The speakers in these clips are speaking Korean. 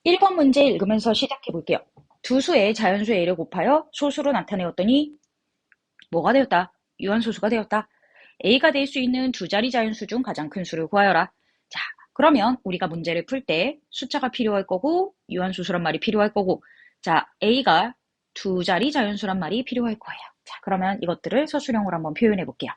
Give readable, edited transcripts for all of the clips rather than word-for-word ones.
1번 문제 읽으면서 시작해 볼게요. 두 수의 자연수의 a를 곱하여 소수로 나타내었더니 뭐가 되었다? 유한소수가 되었다. a가 될 수 있는 두 자리 자연수 중 가장 큰 수를 구하여라. 자, 그러면 우리가 문제를 풀 때 숫자가 필요할 거고 유한소수란 말이 필요할 거고 자, a가 두 자리 자연수란 말이 필요할 거예요. 자, 그러면 이것들을 서술형으로 한번 표현해 볼게요.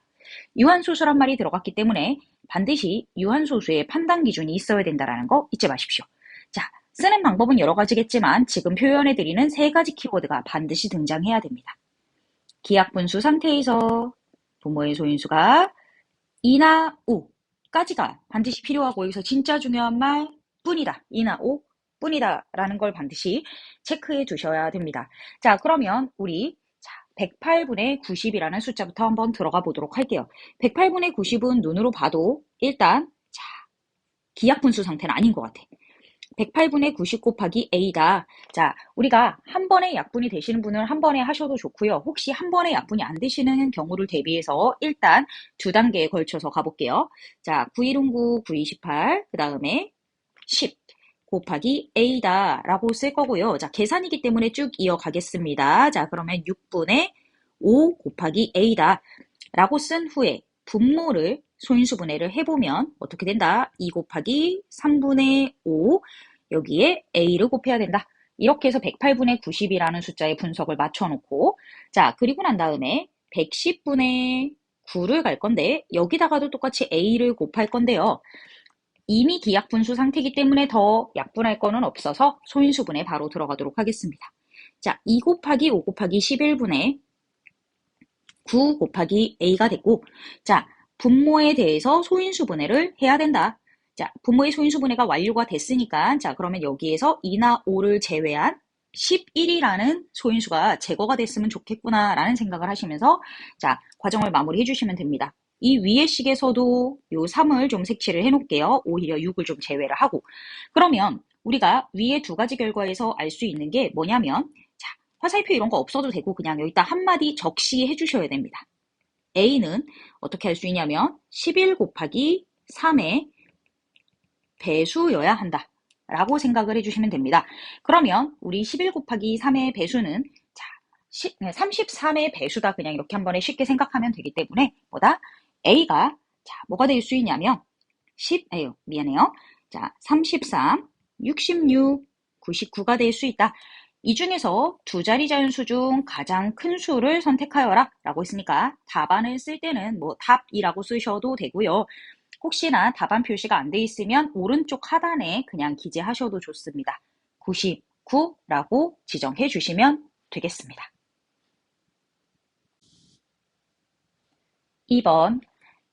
유한소수란 말이 들어갔기 때문에 반드시 유한소수의 판단 기준이 있어야 된다는 거 잊지 마십시오. 자, 쓰는 방법은 여러 가지겠지만 지금 표현해드리는 세 가지 키워드가 반드시 등장해야 됩니다. 기하분수 상태에서 부모의 소인수가 이나 오까지가 반드시 필요하고 여기서 진짜 중요한 말 뿐이다. 이나 오 뿐이다 라는 걸 반드시 체크해 두셔야 됩니다. 자, 그러면 우리 108분의 90이라는 숫자부터 한번 들어가 보도록 할게요. 108분의 90은 눈으로 봐도 일단 기하분수 상태는 아닌 것 같아. 108분의 90 곱하기 a다. 자, 우리가 한 번에 약분이 되시는 분은 한 번에 하셔도 좋고요. 혹시 한 번에 약분이 안 되시는 경우를 대비해서 일단 두 단계에 걸쳐서 가볼게요. 자, 919, 928, 그 다음에 10 곱하기 a다 라고 쓸 거고요. 자, 계산이기 때문에 쭉 이어가겠습니다. 자, 그러면 6분의 5 곱하기 a다 라고 쓴 후에 분모를 소인수분해를 해보면 어떻게 된다? 2 곱하기 3분의 5 여기에 a를 곱해야 된다. 이렇게 해서 108분의 90이라는 숫자의 분석을 맞춰놓고 자, 그리고 난 다음에 110분의 9를 갈 건데 여기다가도 똑같이 a를 곱할 건데요. 이미 기약분수 상태이기 때문에 더 약분할 거는 없어서 소인수분해 바로 들어가도록 하겠습니다. 자, 2 곱하기 5 곱하기 11분의 9 곱하기 a가 됐고 자, 분모에 대해서 소인수분해를 해야 된다. 자, 분모의 소인수분해가 완료가 됐으니까 자, 그러면 여기에서 2나 5를 제외한 11이라는 소인수가 제거가 됐으면 좋겠구나 라는 생각을 하시면서 자, 과정을 마무리해 주시면 됩니다. 이 위의 식에서도 요 3을 좀 색칠을 해 놓을게요. 오히려 6을 좀 제외를 하고 그러면 우리가 위의 두 가지 결과에서 알 수 있는 게 뭐냐면 자, 화살표 이런 거 없어도 되고 그냥 여기다 한마디 적시해 주셔야 됩니다. a는 어떻게 할 수 있냐면 11 곱하기 3의 배수여야 한다 라고 생각을 해주시면 됩니다. 그러면 우리 11 곱하기 3의 배수는 자, 33의 배수다 그냥 이렇게 한 번에 쉽게 생각하면 되기 때문에 뭐다? a가 자, 뭐가 될 수 있냐면 33, 66, 99가 될 수 있다. 이 중에서 두 자리 자연수 중 가장 큰 수를 선택하여라 라고 했으니까 답안을 쓸 때는 뭐 답이라고 쓰셔도 되고요. 혹시나 답안 표시가 안 돼 있으면 오른쪽 하단에 그냥 기재하셔도 좋습니다. 99라고 지정해 주시면 되겠습니다. 2번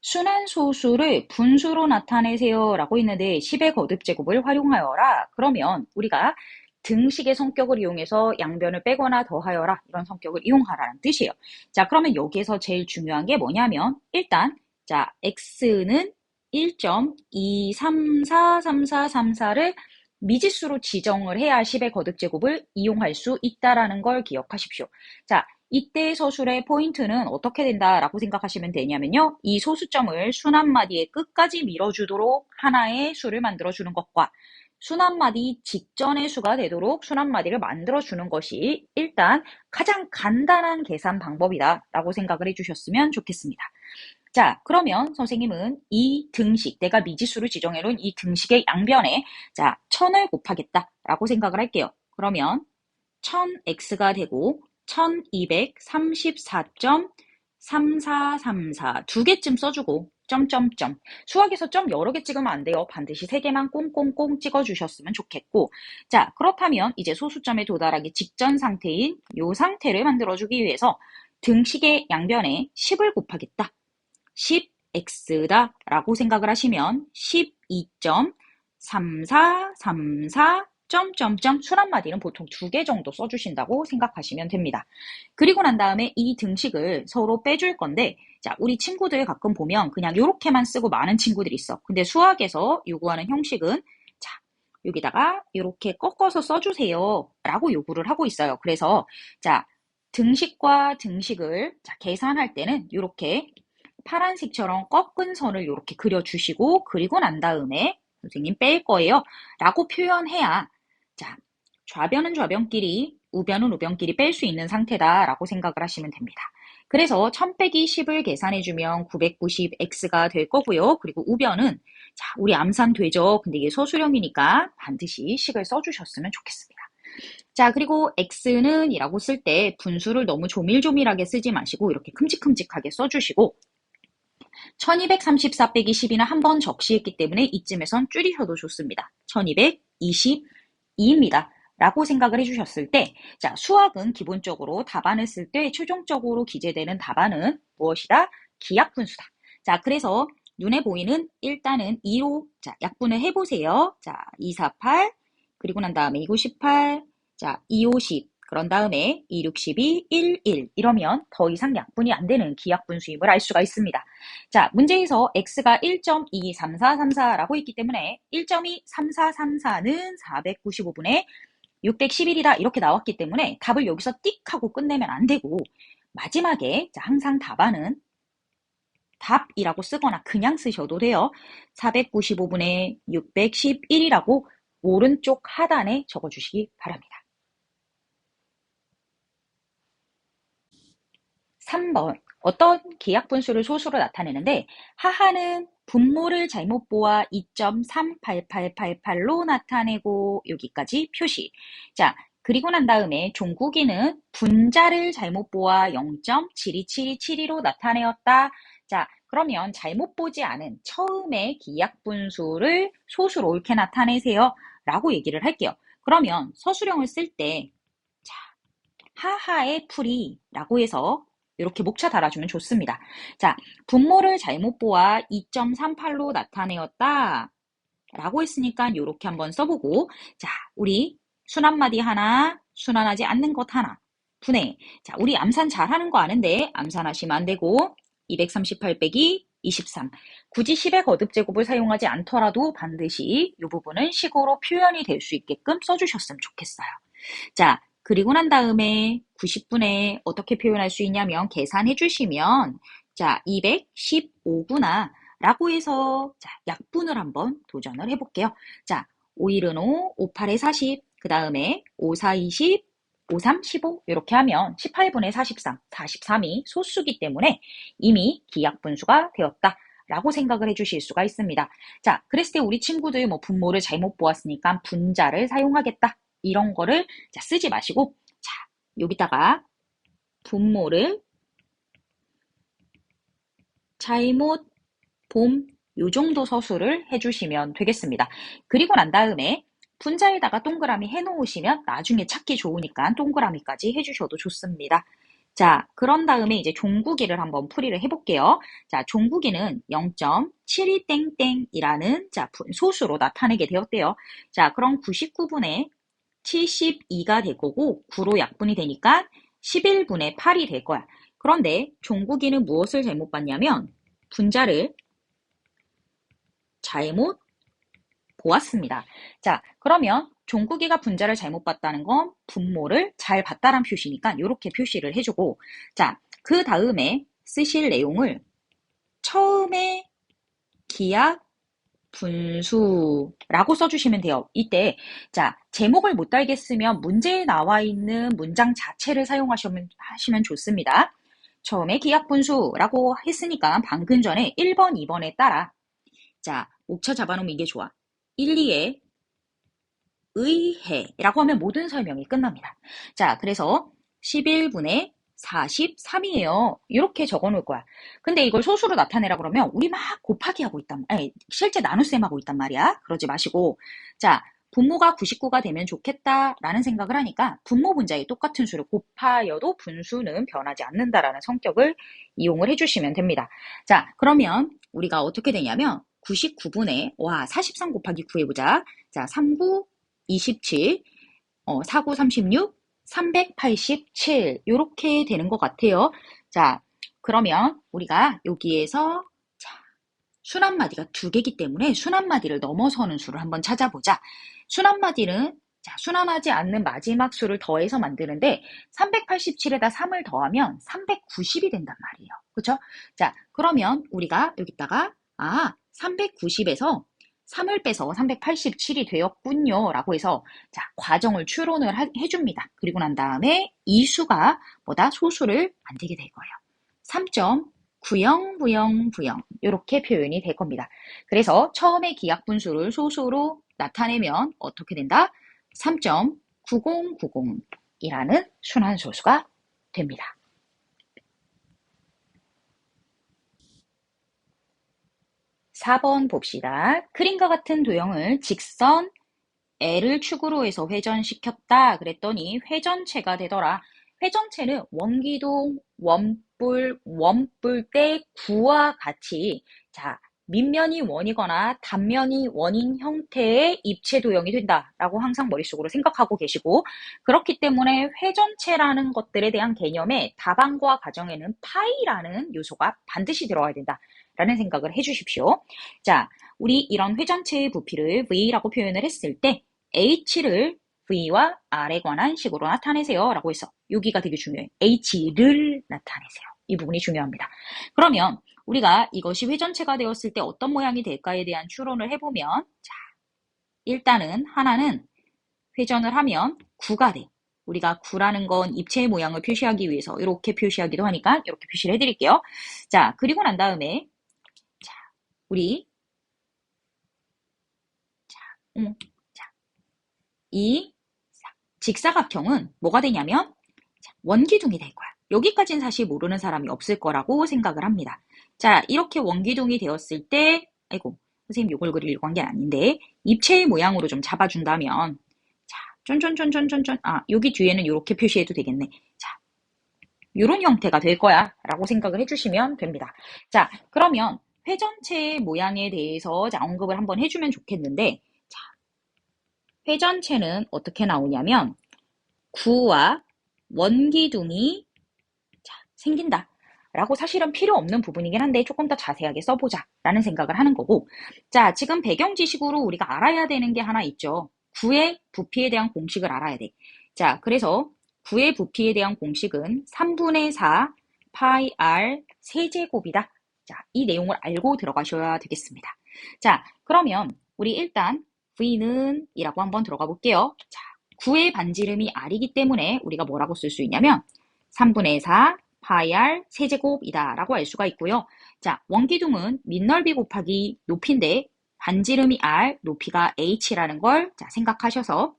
순환소수를 분수로 나타내세요 라고 있는데 10의 거듭제곱을 활용하여라. 그러면 우리가 등식의 성격을 이용해서 양변을 빼거나 더하여라 이런 성격을 이용하라는 뜻이에요. 자, 그러면 여기에서 제일 중요한 게 뭐냐면 일단 자, x는 1.2343434를 미지수로 지정을 해야 10의 거듭제곱을 이용할 수 있다라는 걸 기억하십시오. 자, 이때 서술의 포인트는 어떻게 된다라고 생각하시면 되냐면요. 이 소수점을 순한마디의 끝까지 밀어주도록 하나의 수를 만들어주는 것과 순한마디 직전의 수가 되도록 순한마디를 만들어주는 것이 일단 가장 간단한 계산 방법이다라고 생각을 해주셨으면 좋겠습니다. 자, 그러면 선생님은 이 등식, 내가 미지수를 지정해놓은 이 등식의 양변에 자, 1000을 곱하겠다라고 생각을 할게요. 그러면 1000x가 되고 1234.3434 두 개쯤 써주고 점점점 수학에서 점 여러 개 찍으면 안 돼요. 반드시 세 개만 꽁꽁꽁 찍어주셨으면 좋겠고 자, 그렇다면 이제 소수점에 도달하기 직전 상태인 이 상태를 만들어주기 위해서 등식의 양변에 10을 곱하겠다. 10x다 라고 생각을 하시면 12.3434 점점점 순한마디는 보통 두 개 정도 써주신다고 생각하시면 됩니다. 그리고 난 다음에 이 등식을 서로 빼줄 건데 자, 우리 친구들 가끔 보면 그냥 이렇게만 쓰고 많은 친구들이 있어. 근데 수학에서 요구하는 형식은 자, 여기다가 이렇게 꺾어서 써주세요 라고 요구를 하고 있어요. 그래서 자, 등식과 등식을 자, 계산할 때는 이렇게 파란색처럼 꺾은 선을 이렇게 그려주시고 그리고 난 다음에 선생님 뺄 거예요 라고 표현해야 자, 좌변은 좌변끼리, 우변은 우변끼리 뺄 수 있는 상태다라고 생각을 하시면 됩니다. 그래서 1000 빼기 10을 계산해주면 990x가 될 거고요. 그리고 우변은 자, 우리 암산 되죠? 근데 이게 서술형이니까 반드시 식을 써주셨으면 좋겠습니다. 자, 그리고 x는 이라고 쓸 때 분수를 너무 조밀조밀하게 쓰지 마시고 이렇게 큼직큼직하게 써주시고 1234 빼기 10이는 한 번 적시했기 때문에 이쯤에선 줄이셔도 좋습니다. 1222입니다. 라고 생각을 해주셨을 때, 자, 수학은 기본적으로 답안을 쓸 때 최종적으로 기재되는 답안은 무엇이다? 기하분수다. 자, 그래서 눈에 보이는 일단은 2로 자, 약분을 해보세요. 자, 248, 그리고 난 다음에 298, 자, 250, 그런 다음에 2, 6, 12, 1, 1 이러면 더 이상 약분이 안 되는 기하분수임을 알 수가 있습니다. 자, 문제에서 x가 1.23434라고 있기 때문에 1.23434는 495분의 611이다 이렇게 나왔기 때문에 답을 여기서 띡 하고 끝내면 안 되고 마지막에 자, 항상 답안은 답이라고 쓰거나 그냥 쓰셔도 돼요. 495분의 611이라고 오른쪽 하단에 적어주시기 바랍니다. 3번 어떤 기하분수를 소수로 나타내는데 하하는 분모를 잘못 보아 2.38888로 나타내고 여기까지 표시. 자, 그리고 난 다음에 종국이는 분자를 잘못 보아 0.72727로 나타내었다. 자, 그러면 잘못 보지 않은 처음의 기하분수를 소수로 옳게 나타내세요. 라고 얘기를 할게요. 그러면 서술형을 쓸 때 자, 하하의 풀이라고 해서 이렇게 목차 달아주면 좋습니다. 자, 분모를 잘못 보아 2.38로 나타내었다. 라고 했으니까 이렇게 한번 써보고 자, 우리 순한마디 하나, 순환하지 않는 것 하나. 분해. 자, 우리 암산 잘하는 거 아는데 암산하시면 안 되고 238 빼기 23. 굳이 10의 거듭제곱을 사용하지 않더라도 반드시 이 부분은 식으로 표현이 될 수 있게끔 써주셨으면 좋겠어요. 자, 그리고 난 다음에 90분에 어떻게 표현할 수 있냐면 계산해 주시면 자, 215구나 라고 해서 자, 약분을 한번 도전을 해볼게요. 자, 5일은 5, 58에 40, 그 다음에 54, 20, 53, 15 이렇게 하면 18분의 43, 43이 소수기 때문에 이미 기하분수가 되었다. 라고 생각을 해주실 수가 있습니다. 자, 그랬을 때 우리 친구들 뭐 분모를 잘못 보았으니까 분자를 사용하겠다. 이런 거를 자, 쓰지 마시고 자, 여기다가 분모를 잘못 봄 요 정도 서술을 해주시면 되겠습니다. 그리고 난 다음에 분자에다가 동그라미 해놓으시면 나중에 찾기 좋으니까 동그라미까지 해주셔도 좋습니다. 자, 그런 다음에 이제 종국이를 한번 풀이를 해볼게요. 자, 종국이는 0.72땡땡이라는 자, 소수로 나타내게 되었대요. 자, 그럼 99분의 72가 될 거고 9로 약분이 되니까 11분의 8이 될 거야. 그런데 종국이는 무엇을 잘못 봤냐면 분자를 잘못 보았습니다. 자, 그러면 종국이가 분자를 잘못 봤다는 건 분모를 잘 봤다란 표시니까 이렇게 표시를 해주고 자, 그 다음에 쓰실 내용을 처음에 기하 분수라고 써주시면 돼요. 이때 자, 제목을 못 달겠으면 문제에 나와 있는 문장 자체를 사용하시면 좋습니다. 처음에 기하분수라고 했으니까 방금 전에 1번, 2번에 따라 자, 목차 잡아놓으면 이게 좋아. 1, 2에 의해 라고 하면 모든 설명이 끝납니다. 자, 그래서 11분의 43이에요. 이렇게 적어 놓을 거야. 근데 이걸 소수로 나타내라 그러면 우리 막 곱하기 하고 아니, 실제 나눗셈 하고 있단 말이야. 그러지 마시고 자, 분모가 99가 되면 좋겠다라는 생각을 하니까 분모 분자에 똑같은 수를 곱하여도 분수는 변하지 않는다라는 성격을 이용을 해주시면 됩니다. 자, 그러면 우리가 어떻게 되냐면 99분의 43 곱하기 9 해보자. 자, 39, 27, 49, 36, 387 이렇게 되는 것 같아요. 자, 그러면 우리가 여기에서 자, 순한마디가 두 개이기 때문에 순한마디를 넘어서는 수를 한번 찾아보자. 순한마디는 자, 순환하지 않는 마지막 수를 더해서 만드는데 387에다 3을 더하면 390이 된단 말이에요. 그렇죠? 자, 그러면 우리가 여기다가 390에서 3을 빼서 387이 되었군요. 라고 해서 자, 과정을 추론을 해줍니다. 그리고 난 다음에 이 수가 뭐다? 소수를 만들게 될 거예요. 3.909090 이렇게 표현이 될 겁니다. 그래서 처음에 기하분수를 소수로 나타내면 어떻게 된다? 3.9090이라는 순환소수가 됩니다. 4번 봅시다. 그림과 같은 도형을 직선 L을 축으로 해서 회전시켰다. 그랬더니 회전체가 되더라. 회전체는 원기둥, 원뿔, 원뿔대 9와 같이 자 밑면이 원이거나 단면이 원인 형태의 입체 도형이 된다라고 항상 머릿속으로 생각하고 계시고 그렇기 때문에 회전체라는 것들에 대한 개념에 답안과 가정에는 파이라는 요소가 반드시 들어가야 된다라는 생각을 해주십시오. 자, 우리 이런 회전체의 부피를 V라고 표현을 했을 때 H를 V와 R에 관한 식으로 나타내세요 라고 해서 여기가 되게 중요해요. H를 나타내세요. 이 부분이 중요합니다. 그러면 우리가 이것이 회전체가 되었을 때 어떤 모양이 될까에 대한 추론을 해보면 자, 일단은 하나는 회전을 하면 9가 돼. 우리가 9라는 건 입체의 모양을 표시하기 위해서 이렇게 표시하기도 하니까 이렇게 표시를 해드릴게요. 자, 그리고 난 다음에 자, 우리 이 직사각형은 뭐가 되냐면 원기둥이 될 거야. 여기까지는 사실 모르는 사람이 없을 거라고 생각을 합니다. 자, 이렇게 원기둥이 되었을 때 아이고, 선생님 이걸 그리려고 한 게 아닌데 입체의 모양으로 좀 잡아준다면 자, 쫀쫀쫀쫀쫀쫀 여기 뒤에는 이렇게 표시해도 되겠네. 자, 이런 형태가 될 거야 라고 생각을 해주시면 됩니다. 자, 그러면 회전체의 모양에 대해서 자, 언급을 한번 해주면 좋겠는데 자, 회전체는 어떻게 나오냐면 9와 원기둥이 생긴다 라고 사실은 필요 없는 부분이긴 한데 조금 더 자세하게 써보자 라는 생각을 하는 거고 자 지금 배경 지식으로 우리가 알아야 되는 게 하나 있죠. 9의 부피에 대한 공식을 알아야 돼. 자 그래서 9의 부피에 대한 공식은 3분의 4 파이 r 세제곱이다. 자, 이 내용을 알고 들어가셔야 되겠습니다. 자 그러면 우리 일단 V는 이라고 한번 들어가 볼게요. 자, 9의 반지름이 r이기 때문에 우리가 뭐라고 쓸 수 있냐면 3분의 4 파이 r 세제곱이다 라고 알 수가 있고요. 자, 원기둥은 밑넓이 곱하기 높이인데 반지름이 r, 높이가 h라는 걸 자, 생각하셔서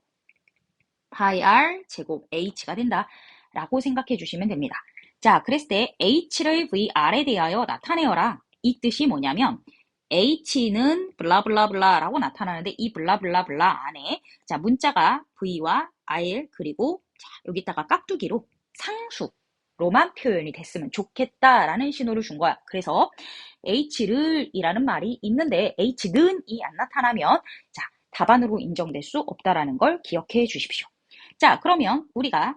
파이 r 제곱 h가 된다 라고 생각해 주시면 됩니다. 자, 그랬을 때 h를 vr에 대하여 나타내어라. 이 뜻이 뭐냐면 h는 블라블라블라 라고 나타나는데 이 블라블라블라 안에 자 문자가 v와 r 그리고 자, 여기다가 깍두기로 상수로만 표현이 됐으면 좋겠다라는 신호를 준 거야. 그래서 h를 이라는 말이 있는데 h는 이 안 나타나면 자 답안으로 인정될 수 없다라는 걸 기억해 주십시오. 자 그러면 우리가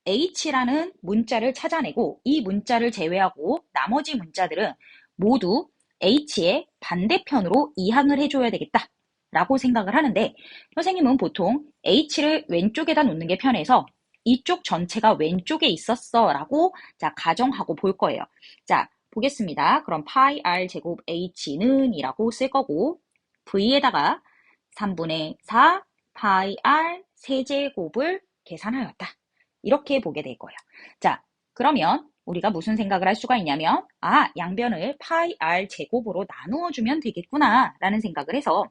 h라는 문자를 찾아내고 이 문자를 제외하고 나머지 문자들은 모두 h의 반대편으로 이항을 해줘야 되겠다 라고 생각을 하는데 선생님은 보통 h를 왼쪽에다 놓는 게 편해서 이쪽 전체가 왼쪽에 있었어 라고 자 가정하고 볼 거예요. 자 보겠습니다. 그럼 파이 r 제곱 h는 이라고 쓸 거고 v에다가 3분의 4 파이 r 세제곱을 계산하였다. 이렇게 보게 될 거예요. 자, 그러면 우리가 무슨 생각을 할 수가 있냐면 양변을 파이 r 제곱으로 나누어 주면 되겠구나 라는 생각을 해서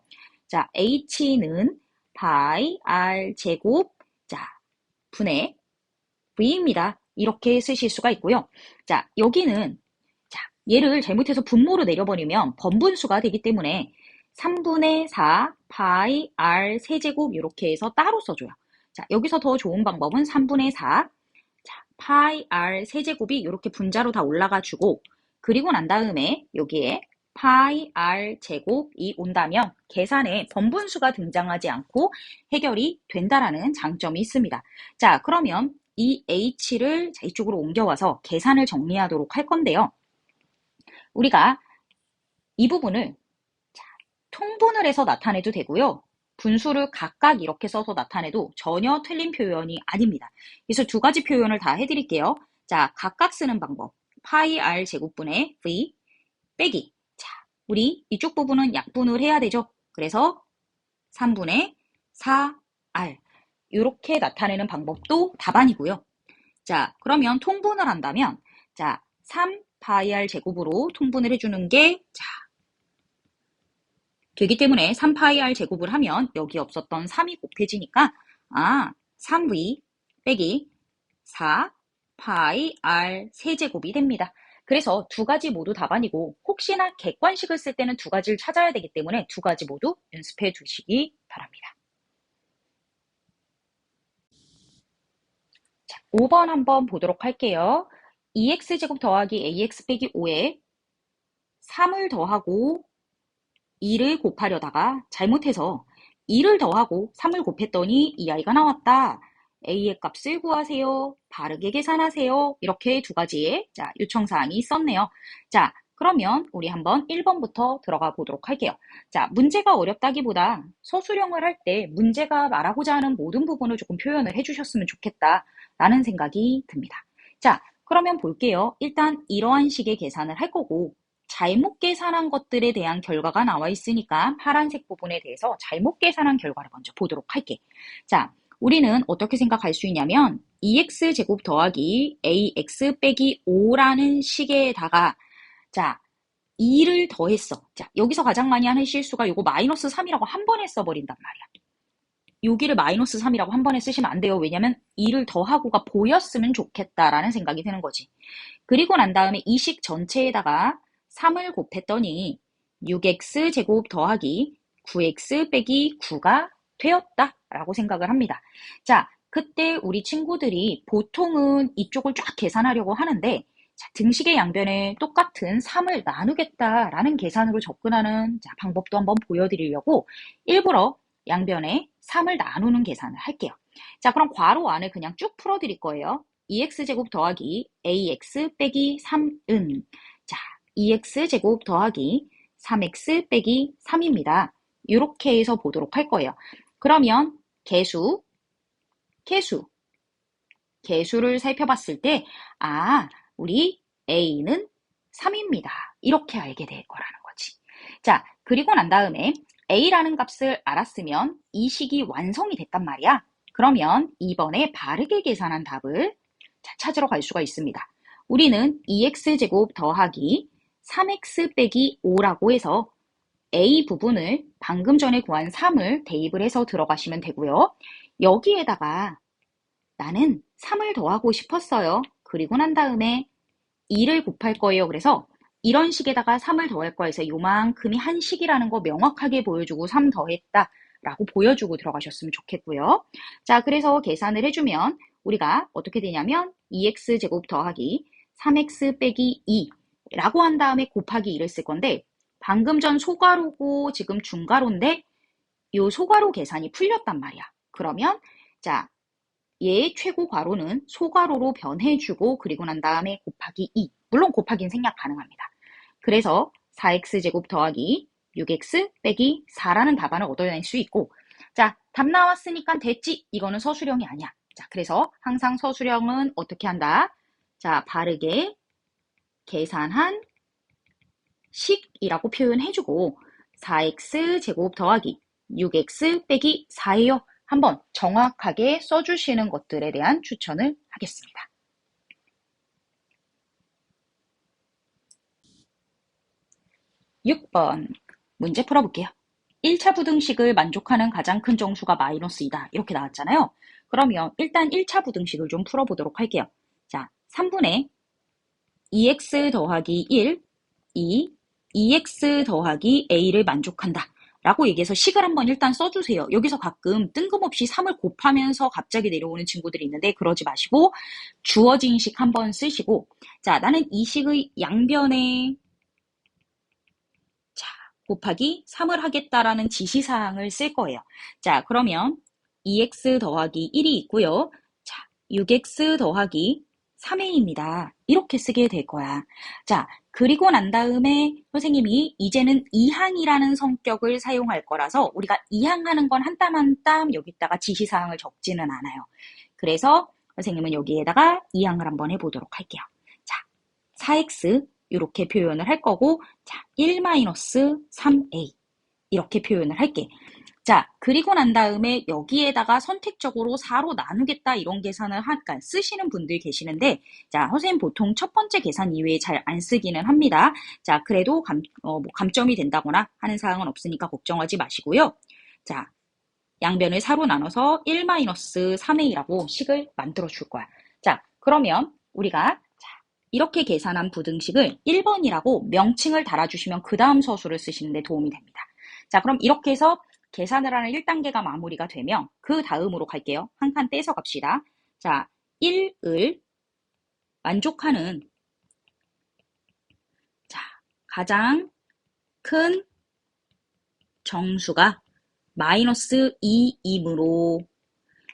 자, h는 파이 r 제곱 자, 분의 v입니다. 이렇게 쓰실 수가 있고요. 자, 여기는 자, 얘를 잘못해서 분모로 내려버리면 번분수가 되기 때문에 3분의 4 파이 r 세제곱 이렇게 해서 따로 써줘요. 자, 여기서 더 좋은 방법은 3분의 4 자, 파이 r 세제곱이 이렇게 분자로 다 올라가 주고 그리고 난 다음에 여기에 파이 r 제곱이 온다면 계산에 번분수가 등장하지 않고 해결이 된다라는 장점이 있습니다. 자, 그러면 이 h를 이쪽으로 옮겨와서 계산을 정리하도록 할 건데요. 우리가 이 부분을 통분을 해서 나타내도 되고요. 분수를 각각 이렇게 써서 나타내도 전혀 틀린 표현이 아닙니다. 그래서 두 가지 표현을 다 해드릴게요. 자, 각각 쓰는 방법. 파이 r 제곱분의 v 빼기. 자, 우리 이쪽 부분은 약분을 해야 되죠. 그래서 3분의 4R 이렇게 나타내는 방법도 답안이고요. 자, 그러면 통분을 한다면 자, 3파이R 제곱으로 통분을 해주는 게 자, 되기 때문에 3파이R 제곱을 하면 여기 없었던 3이 곱해지니까 3V 빼기 4파이R 세제곱이 됩니다. 그래서 두 가지 모두 답안이고 혹시나 객관식을 쓸 때는 두 가지를 찾아야 되기 때문에 두 가지 모두 연습해 두시기 바랍니다. 자, 5번 한번 보도록 할게요. 2x제곱 더하기 ax 빼기 5에 3을 더하고 2를 곱하려다가 잘못해서 2를 더하고 3을 곱했더니 이 아이가 나왔다. a의 값을 구하세요. 바르게 계산하세요. 이렇게 두 가지의 요청사항이 있었네요. 자, 그러면 우리 한번 1번부터 들어가 보도록 할게요. 자, 문제가 어렵다기보다 서술형을 할 때 문제가 말하고자 하는 모든 부분을 조금 표현을 해주셨으면 좋겠다라는 생각이 듭니다. 자, 그러면 볼게요. 일단 이러한 식의 계산을 할 거고 잘못 계산한 것들에 대한 결과가 나와 있으니까 파란색 부분에 대해서 잘못 계산한 결과를 먼저 보도록 할게. 자, 우리는 어떻게 생각할 수 있냐면 2x제곱 더하기 ax 빼기 5라는 식에다가 자, 2를 더했어. 자, 여기서 가장 많이 하는 실수가 요거 마이너스 3이라고 한 번에 써버린단 말이야. 여기를 마이너스 3이라고 한 번에 쓰시면 안 돼요. 왜냐면 2를 더하고가 보였으면 좋겠다라는 생각이 드는 거지. 그리고 난 다음에 이 식 전체에다가 3을 곱했더니 6x 제곱 더하기 9x 빼기 9가 되었다라고 생각을 합니다. 자, 그때 우리 친구들이 보통은 이쪽을 쫙 계산하려고 하는데 자, 등식의 양변에 똑같은 3을 나누겠다라는 계산으로 접근하는 방법도 한번 보여드리려고 일부러 양변에 3을 나누는 계산을 할게요. 자, 그럼 괄호 안을 그냥 쭉 풀어드릴 거예요. 2x제곱 더하기 ax 빼기 3은 자, 2x제곱 더하기 3x 빼기 3입니다. 이렇게 해서 보도록 할 거예요. 그러면 개수를 살펴봤을 때 우리 a는 3입니다. 이렇게 알게 될 거라는 거지. 자, 그리고 난 다음에 a라는 값을 알았으면 이 식이 완성이 됐단 말이야. 그러면 이번에 바르게 계산한 답을 찾으러 갈 수가 있습니다. 우리는 2x제곱 더하기 3x 빼기 5라고 해서 a 부분을 방금 전에 구한 3을 대입을 해서 들어가시면 되고요. 여기에다가 나는 3을 더하고 싶었어요. 그리고 난 다음에 2를 곱할 거예요. 그래서 이런 식에다가 3을 더할 거에서 요만큼이 한 식이라는 거 명확하게 보여주고 3 더했다 라고 보여주고 들어가셨으면 좋겠고요. 자, 그래서 계산을 해주면 우리가 어떻게 되냐면 2x제곱 더하기 3x 빼기 2 라고 한 다음에 곱하기 2를 쓸 건데 방금 전 소괄호고 지금 중괄호인데 요 소괄호 계산이 풀렸단 말이야. 그러면 자, 얘의 최고 괄호는 소괄호로 변해주고 그리고 난 다음에 곱하기 2. 물론 곱하기는 생략 가능합니다. 그래서 4x제곱 더하기 6x 빼기 4라는 답안을 얻어낼 수 있고 자, 답 나왔으니까 됐지. 이거는 서술형이 아니야. 자, 그래서 항상 서술형은 어떻게 한다? 자, 바르게 계산한 식이라고 표현해주고 4x제곱 더하기 6x 빼기 4예요. 한번 정확하게 써주시는 것들에 대한 추천을 하겠습니다. 6번 문제 풀어볼게요. 1차 부등식을 만족하는 가장 큰 정수가 마이너스 2다. 이렇게 나왔잖아요. 그러면 일단 1차 부등식을 좀 풀어보도록 할게요. 자, 3분의 2x 더하기 1, 2x 더하기 a를 만족한다. 라고 얘기해서 식을 한번 일단 써주세요. 여기서 가끔 뜬금없이 3을 곱하면서 갑자기 내려오는 친구들이 있는데 그러지 마시고 주어진 식 한번 쓰시고 자, 나는 이 식의 양변에 자, 곱하기 3을 하겠다라는 지시사항을 쓸 거예요. 자, 그러면 2x 더하기 1이 있고요. 자, 6x 더하기 3a입니다. 이렇게 쓰게 될 거야. 자, 그리고 난 다음에 선생님이 이제는 이항이라는 성격을 사용할 거라서 우리가 이항하는 건 한 땀 한 땀 여기다가 지시사항을 적지는 않아요. 그래서 선생님은 여기에다가 이항을 한번 해보도록 할게요. 자, 4x 이렇게 표현을 할 거고 자, 1-3a 이렇게 표현을 할게. 자, 그리고 난 다음에 여기에다가 선택적으로 4로 나누겠다 이런 계산을 그러니까 쓰시는 분들 계시는데, 자, 선생님 보통 첫 번째 계산 이외에 잘 안 쓰기는 합니다. 자, 그래도 뭐 감점이 된다거나 하는 사항은 없으니까 걱정하지 마시고요. 자, 양변을 4로 나눠서 1-3a라고 식을 만들어 줄 거야. 자, 그러면 우리가 이렇게 계산한 부등식을 1번이라고 명칭을 달아주시면 그 다음 서술을 쓰시는 데 도움이 됩니다. 자, 그럼 이렇게 해서 계산을 하는 1단계가 마무리가 되면 그 다음으로 갈게요. 한 칸 떼서 갑시다. 자, 1을 만족하는 자, 가장 큰 정수가 -2이므로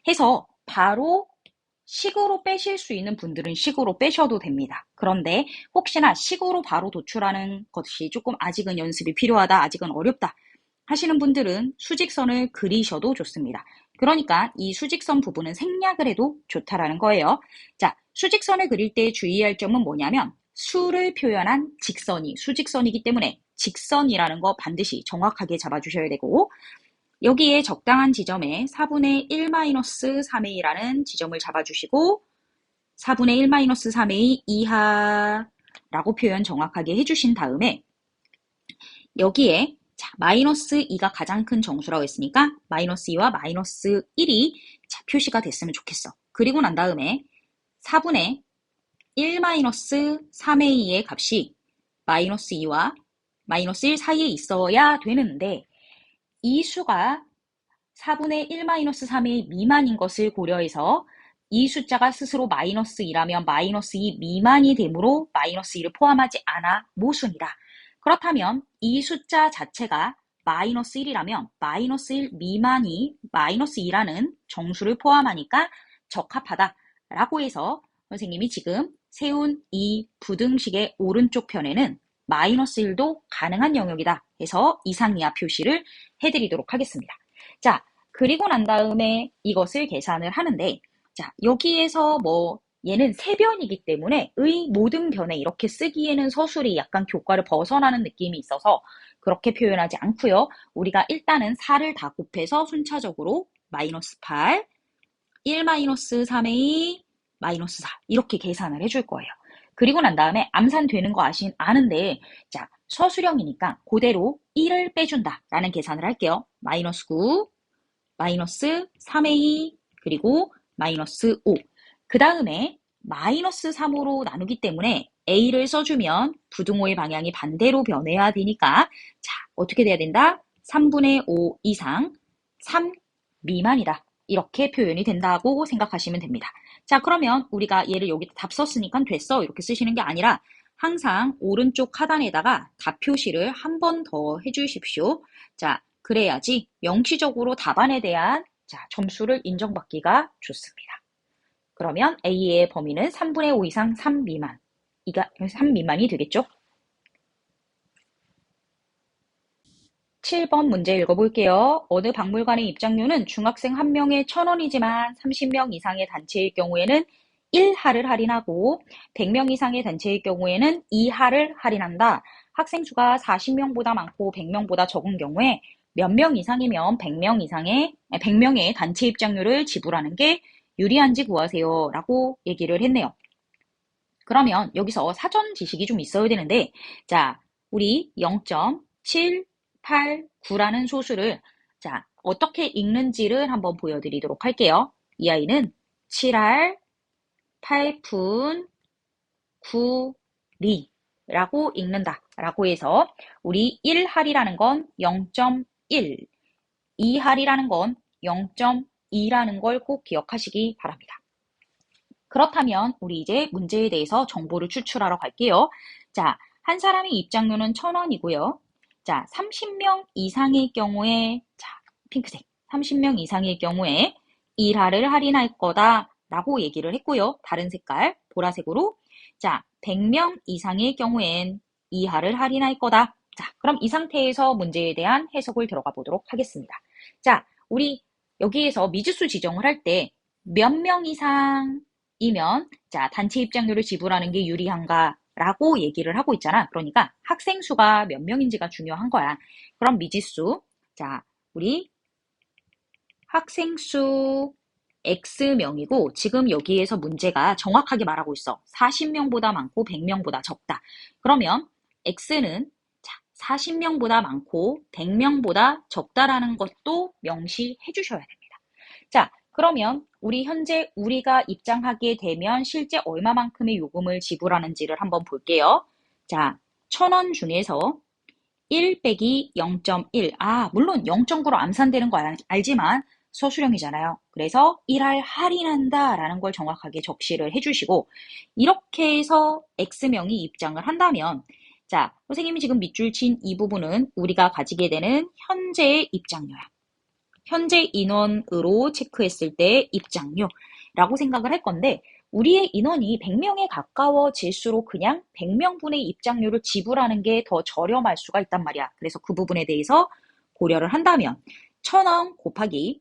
해서 바로 식으로 빼실 수 있는 분들은 식으로 빼셔도 됩니다. 그런데 혹시나 식으로 바로 도출하는 것이 조금 아직은 연습이 필요하다, 아직은 어렵다 하시는 분들은 수직선을 그리셔도 좋습니다. 그러니까 이 수직선 부분은 생략을 해도 좋다라는 거예요. 자, 수직선을 그릴 때 주의할 점은 뭐냐면 수를 표현한 직선이 수직선이기 때문에 직선이라는 거 반드시 정확하게 잡아주셔야 되고, 여기에 적당한 지점에 4분의 1-3a라는 지점을 잡아주시고 4분의 1-3a 이하라고 표현 정확하게 해주신 다음에 여기에 자, -2가 가장 큰 정수라고 했으니까 -2와 -1이 자, 표시가 됐으면 좋겠어. 그리고 난 다음에 4분의 1-3a의 값이 -2와 -1 사이에 있어야 되는데 이 수가 4분의 1-3a 미만인 것을 고려해서 이 숫자가 스스로 -2라면 -2 미만이 되므로 -2를 포함하지 않아 모순이다. 그렇다면 이 숫자 자체가 -1이라면 -1 미만이 -2라는 정수를 포함하니까 적합하다라고 해서 선생님이 지금 세운 이 부등식의 오른쪽 편에는 -1도 가능한 영역이다 해서 이상 이하 표시를 해드리도록 하겠습니다. 자, 그리고 난 다음에 이것을 계산을 하는데, 자, 여기에서 얘는 세변이기 때문에 의 모든 변에 이렇게 쓰기에는 서술이 약간 교과를 벗어나는 느낌이 있어서 그렇게 표현하지 않고요. 우리가 일단은 4를 다 곱해서 순차적으로 -8, 1-3a, -4 이렇게 계산을 해줄 거예요. 그리고 난 다음에 암산되는 거 아는데, 자, 서술형이니까 그대로 1을 빼준다 라는 계산을 할게요. -9, -3a, 그리고 -5. 그 다음에 -3으로 나누기 때문에 a를 써주면 부등호의 방향이 반대로 변해야 되니까 자, 어떻게 돼야 된다? 3분의 5 이상 3 미만이다. 이렇게 표현이 된다고 생각하시면 됩니다. 자, 그러면 우리가 얘를 여기다 답 썼으니까 됐어 이렇게 쓰시는 게 아니라 항상 오른쪽 하단에다가 답 표시를 한 번 더 해주십시오. 자, 그래야지 명시적으로 답안에 대한 자, 점수를 인정받기가 좋습니다. 그러면 A의 범위는 3분의 5 이상 3 미만. 3 미만이 되겠죠? 7번 문제 읽어볼게요. 어느 박물관의 입장료는 중학생 1명에 1,000원이지만 30명 이상의 단체일 경우에는 1하를 할인하고 100명 이상의 단체일 경우에는 2하를 할인한다. 학생 수가 40명보다 많고 100명보다 적은 경우에 몇 명 이상이면 100명의 단체 입장료를 지불하는 게 유리한지 구하세요 라고 얘기를 했네요. 그러면 여기서 사전 지식이 좀 있어야 되는데, 자, 우리 0.789라는 소수를 자, 어떻게 읽는지를 한번 보여드리도록 할게요. 이 아이는 7할 8푼 9리라고 읽는다 라고 해서 우리 1할이라는 건 0.1, 2할이라는 건 0.2라는 걸 꼭 기억하시기 바랍니다. 그렇다면 우리 이제 문제에 대해서 정보를 추출하러 갈게요. 자, 한 사람의 입장료는 1,000원이고요. 자, 30명 이상의 경우에 자, 핑크색 30명 이상의 경우에 1할을 할인할 거다 라고 얘기를 했고요. 다른 색깔 보라색으로 자, 100명 이상의 경우엔 2할을 할인할 거다. 자, 그럼 이 상태에서 문제에 대한 해석을 들어가 보도록 하겠습니다. 자, 우리 여기에서 미지수 지정을 할 때 몇 명 이상이면 자, 단체 입장료를 지불하는 게 유리한가 라고 얘기를 하고 있잖아. 그러니까 학생 수가 몇 명인지가 중요한 거야. 그럼 미지수 자, 우리 학생 수 X명이고 지금 여기에서 문제가 정확하게 말하고 있어. 40명보다 많고 100명보다 적다. 그러면 X는 40명보다 많고 100명보다 적다라는 것도 명시해 주셔야 됩니다. 자, 그러면 현재 우리가 입장하게 되면 실제 얼마만큼의 요금을 지불하는지를 한번 볼게요. 자, 1,000원 중에서 1 빼기 0.1. 물론 0.9로 암산되는 거 알지만 서술형이잖아요. 그래서 1할 할인한다 라는 걸 정확하게 적시를 해주시고, 이렇게 해서 X명이 입장을 한다면, 자, 선생님이 지금 밑줄 친 이 부분은 우리가 가지게 되는 현재의 입장료야. 현재 인원으로 체크했을 때 입장료라고 생각을 할 건데, 우리의 인원이 100명에 가까워질수록 그냥 100명분의 입장료를 지불하는 게 더 저렴할 수가 있단 말이야. 그래서 그 부분에 대해서 고려를 한다면 1,000원 곱하기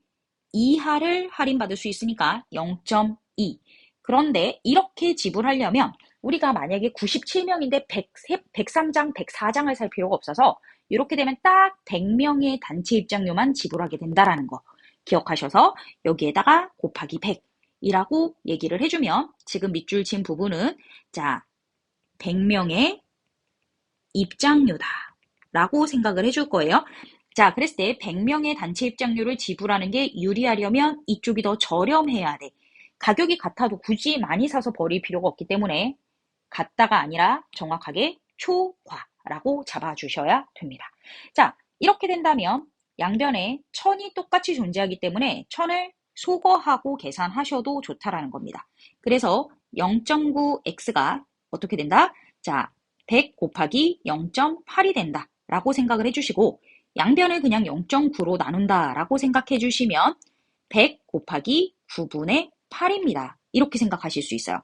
2할을 할인받을 수 있으니까 0.2. 그런데 이렇게 지불하려면 우리가 만약에 97명인데 103장, 104장을 살 필요가 없어서 이렇게 되면 딱 100명의 단체 입장료만 지불하게 된다라는 거 기억하셔서 여기에다가 곱하기 100이라고 얘기를 해주면 지금 밑줄 친 부분은 자 100명의 입장료다 라고 생각을 해줄 거예요. 자, 그랬을 때 100명의 단체 입장료를 지불하는 게 유리하려면 이쪽이 더 저렴해야 돼. 가격이 같아도 굳이 많이 사서 버릴 필요가 없기 때문에 같다가 아니라 정확하게 초과라고 잡아주셔야 됩니다. 자, 이렇게 된다면 양변에 1,000이 똑같이 존재하기 때문에 1,000을 소거하고 계산하셔도 좋다라는 겁니다. 그래서 0.9x가 어떻게 된다? 자, 100 곱하기 0.8이 된다 라고 생각을 해주시고 양변을 그냥 0.9로 나눈다 라고 생각해 주시면 100 곱하기 9분의 8입니다. 이렇게 생각하실 수 있어요.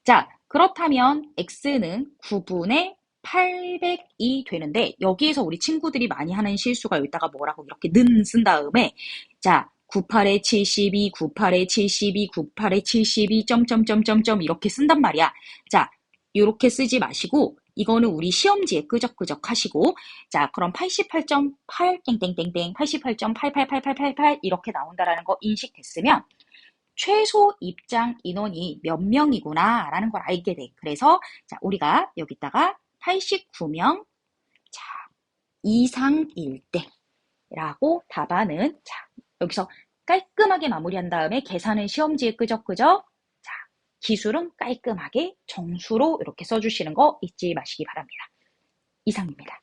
자, 그렇다면 x는 9분의 800이 되는데 여기에서 우리 친구들이 많이 하는 실수가 여기다가 뭐라고 이렇게 는 쓴 다음에 자 98에 72, 98에 72, 98에 72, 점점점점점 이렇게 쓴단 말이야. 자, 이렇게 쓰지 마시고 이거는 우리 시험지에 끄적끄적 하시고 자 그럼 88.8 땡땡땡땡 88.888888 이렇게 나온다라는 거 인식됐으면 최소 입장 인원이 몇 명이구나 라는 걸 알게 돼. 그래서 자 우리가 여기다가 89명 자 이상일 때 라고 답안은 자 여기서 깔끔하게 마무리한 다음에 계산은 시험지에 끄적끄적 자 기술은 깔끔하게 정수로 이렇게 써주시는 거 잊지 마시기 바랍니다. 이상입니다.